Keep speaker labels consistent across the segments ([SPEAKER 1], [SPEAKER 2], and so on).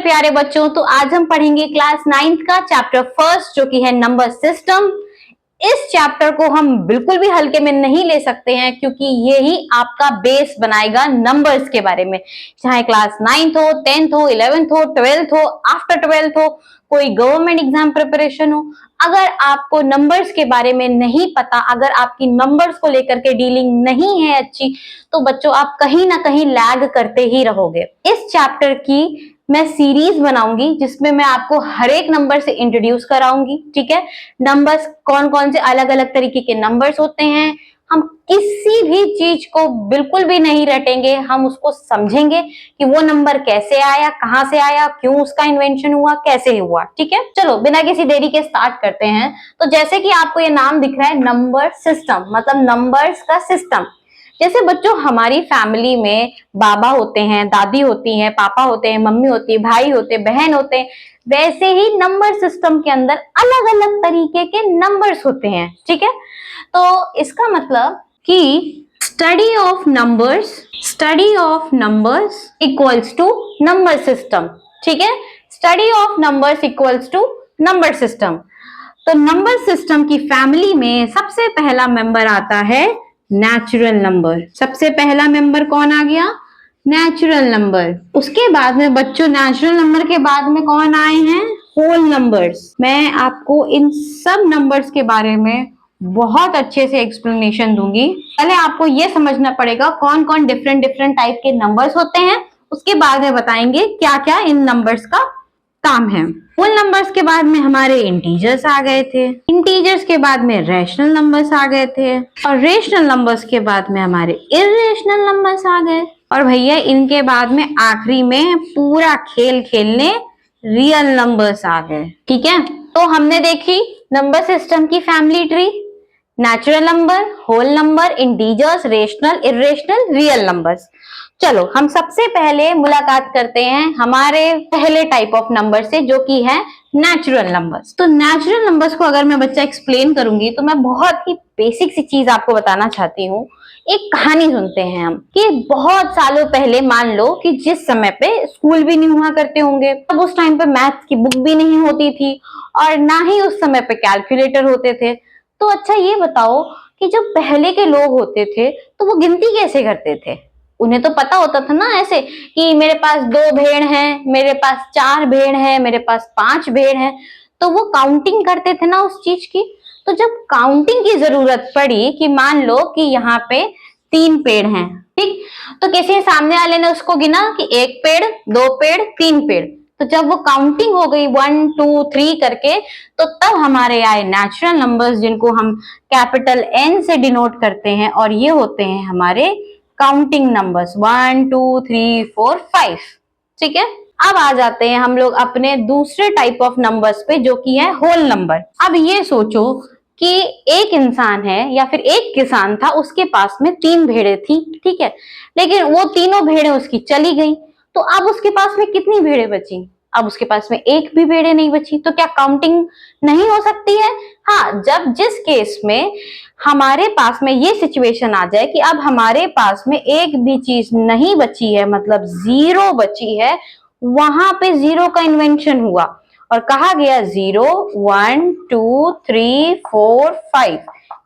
[SPEAKER 1] प्यारे बच्चों, तो आज हम पढ़ेंगे क्लास 9th का चैप्टर फर्स्ट जो कि है नंबर सिस्टम। इस चैप्टर को हम बिल्कुल भी हल्के में नहीं ले सकते हैं क्योंकि ये ही आपका बेस बनाएगा नंबर्स के बारे में। चाहे क्लास 9th हो, 10th हो, 11th हो, 12th हो, आफ्टर 12th हो, कोई गवर्नमेंट एग्जाम प्रिपरेशन हो, अगर आपको नंबर्स के बारे में नहीं पता, अगर आपकी नंबर्स को लेकर के डीलिंग नहीं है अच्छी, तो बच्चों आप कहीं ना कहीं लैग करते ही रहोगे। इस चैप्टर की मैं सीरीज बनाऊंगी जिसमें मैं आपको हर एक नंबर से इंट्रोड्यूस कराऊंगी। ठीक है, नंबर्स कौन कौन से अलग अलग तरीके के नंबर्स होते हैं, हम किसी भी चीज को बिल्कुल भी नहीं रटेंगे, हम उसको समझेंगे कि वो नंबर कैसे आया, कहां से आया, क्यों उसका इन्वेंशन हुआ, कैसे हुआ। ठीक है, चलो बिना किसी देरी के स्टार्ट करते हैं। तो जैसे कि आपको ये नाम दिख रहा है नंबर सिस्टम, मतलब नंबर्स का सिस्टम। जैसे बच्चों हमारी फैमिली में बाबा होते हैं, दादी होती हैं, पापा होते हैं, मम्मी होती है, भाई होते हैं, बहन होते हैं, वैसे ही नंबर सिस्टम के अंदर अलग अलग तरीके के नंबर्स होते हैं। ठीक है, तो इसका मतलब कि study of numbers equals to number system. ठीक है, study of numbers equals to number system. तो नंबर सिस्टम की फैमिली में सबसे पहला मेंबर आता है नेचुरल नंबर। सबसे पहला मेंबर कौन आ गया? Natural number. उसके बाद में बच्चों नेचुरल नंबर के बाद में कौन आए हैं? Whole numbers. मैं आपको इन सब नंबर्स के बारे में बहुत अच्छे से एक्सप्लेनेशन दूंगी। पहले आपको ये समझना पड़ेगा कौन कौन डिफरेंट डिफरेंट टाइप के नंबर्स होते हैं, उसके बाद में बताएंगे क्या क्या इन नंबर्स का काम है। होल नंबर्स के बाद में हमारे इंटीजर्स आ गए थे, इंटीजर्स के बाद में रैशनल नंबर्स आ गए थे, और रेशनल नंबर्स के बाद में हमारे इर्रेशनल नंबर्स आ गए, और भैया इनके बाद में आखिरी में पूरा खेल खेलने रियल नंबर्स आ गए। ठीक है, तो हमने देखी नंबर सिस्टम की family tree, natural number, whole number, integers, rational, irrational, real numbers. चलो हम सबसे पहले मुलाकात करते हैं हमारे पहले टाइप ऑफ नंबर से जो कि है नेचुरल नंबर्स। तो नेचुरल नंबर्स को अगर मैं बच्चा एक्सप्लेन करूंगी तो मैं बहुत ही बेसिक सी चीज आपको बताना चाहती हूँ। एक कहानी सुनते हैं हम कि बहुत सालों पहले, मान लो कि जिस समय पे स्कूल भी नहीं हुआ करते होंगे, तब उस टाइम पे मैथ्स की बुक भी नहीं होती थी और ना ही उस समय पे कैलकुलेटर होते थे। तो अच्छा ये बताओ कि जो पहले के लोग होते थे तो वो गिनती कैसे करते थे? उन्हें तो पता होता था ना ऐसे कि मेरे पास 2 भेड़ हैं, मेरे पास 4 भेड़ हैं, मेरे पास 5 भेड़ हैं, तो वो काउंटिंग करते थे ना उस चीज की। तो जब काउंटिंग की जरूरत पड़ी कि मान लो कि यहाँ पे 3 पेड़ हैं, ठीक, तो किसी सामने वाले ने उसको गिना कि 1 पेड़, 2 पेड़, 3 पेड़, तो जब वो काउंटिंग हो गई 1 2 3 करके, तो तब हमारे आए नेचुरल नंबर्स जिनको हम कैपिटल N से डिनोट करते हैं, और ये होते हैं हमारे काउंटिंग नंबर्स 1 2 3 4 5। ठीक है, अब आ जाते हैं हम लोग अपने दूसरे टाइप ऑफ नंबर्स पे जो कि है होल नंबर। अब ये सोचो कि एक इंसान है या फिर एक किसान था, उसके पास में 3 भेड़ें थी। ठीक है, लेकिन वो तीनों भेड़ें उसकी चली गई, तो अब उसके पास में कितनी भेड़ें बची? अब उसके पास में एक भी भेड़ें नहीं बची। तो क्या काउंटिंग नहीं हो सकती है? हाँ, जब जिस केस में हमारे पास में ये सिचुएशन आ जाए कि अब हमारे पास में एक भी चीज नहीं बची है, मतलब 0 बची है, वहां पे 0 का इन्वेंशन हुआ और कहा गया 0 1 2 3 4 5,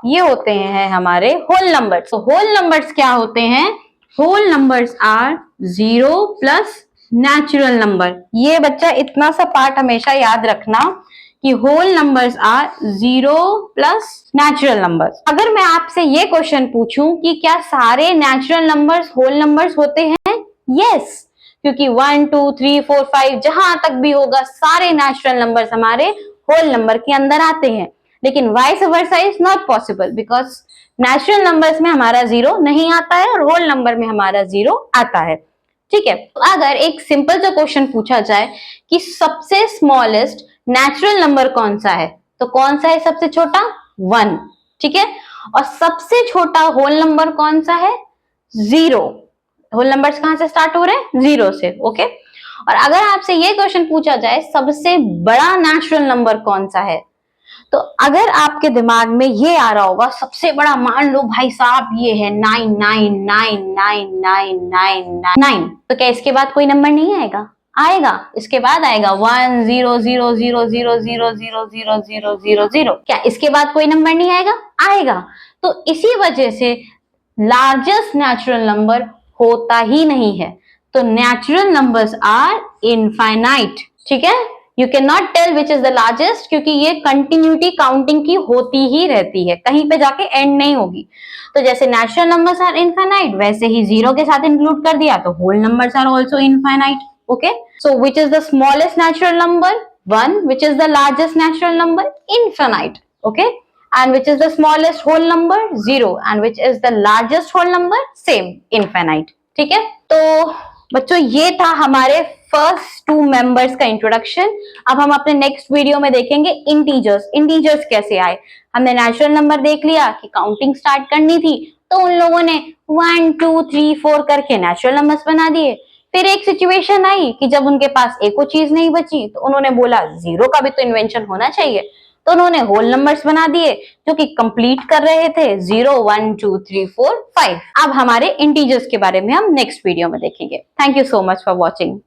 [SPEAKER 1] ये होते हैं हमारे होल नंबर्स। तो होल नंबर्स क्या होते हैं? Whole numbers are 0 plus natural number. ये बच्चा इतना सा पार्ट हमेशा याद रखना कि whole numbers are 0 plus natural numbers. अगर मैं आपसे ये क्वेश्चन पूछूं कि क्या सारे नेचुरल नंबर्स होल नंबर्स होते हैं? यस, क्योंकि 1 2 3 4 5 जहां तक भी होगा सारे नेचुरल नंबर्स हमारे होल नंबर के अंदर आते हैं। लेकिन vice versa is not possible, because natural numbers में हमारा 0 नहीं आता है और होल नंबर में हमारा 0 आता है। ठीक है, तो अगर एक सिंपल सा क्वेश्चन पूछा जाए कि सबसे स्मॉलेस्ट नेचुरल नंबर कौन सा है, तो कौन सा है सबसे छोटा? 1। ठीक है, और सबसे छोटा होल नंबर कौन सा है? 0। होल नंबर्स कहां से स्टार्ट हो रहे हैं? 0 से। ओके, और अगर आपसे ये क्वेश्चन पूछा जाए सबसे बड़ा नेचुरल नंबर कौन सा है, तो अगर आपके दिमाग में ये आ रहा होगा सबसे बड़ा, मान लो भाई साहब ये है 9999999, तो क्या इसके बाद कोई नंबर नहीं आएगा? आएगा, इसके बाद आएगा 1 0 0 0 0 0 0 0 0 0 0। क्या इसके बाद कोई नंबर नहीं आएगा? आएगा। तो इसी वजह से लार्जेस्ट नेचुरल नंबर होता ही नहीं है। तो नेचुरल नंबर्स आर इनफाइनाइट, ठीक है। You can not tell which is the largest, क्योंकि ये कंटिन्यूटी काउंटिंग की होती ही रहती है, कहीं पे जाके एंड नहीं होगी। तो जैसे नेचुरल नंबर्स आर इनफाइनाइट, वैसे ही जीरो के साथ इंक्लूड कर दिया तो whole numbers are also infinite. Okay, so which is the smallest natural number? 1. Which is the largest natural number? Infinite. Okay, and which is the smallest whole number? 0. And which is the largest whole number? Same, infinite. ठीक है, तो बच्चों ये था हमारे first two members का introduction. अब हम अपने नेक्स्ट वीडियो में देखेंगे इंटीजर्स। इंटीजर्स कैसे आए? हमने नेचुरल नंबर देख लिया कि काउंटिंग स्टार्ट करनी थी, तो उन लोगों ने 1 2 3 4 करके नेचुरल नंबर्स बना दिए। फिर एक सिचुएशन आई कि जब उनके पास एको चीज नहीं बची, तो उन्होंने बोला जीरो का भी तो इन्वेंशन होना चाहिए, तो उन्होंने होल नंबर्स बना दिए जो कि कंप्लीट कर रहे थे 0 1 2 3 4 5। अब हमारे इंटीजर्स के बारे में हम नेक्स्ट वीडियो में देखेंगे। Thank you so much for watching.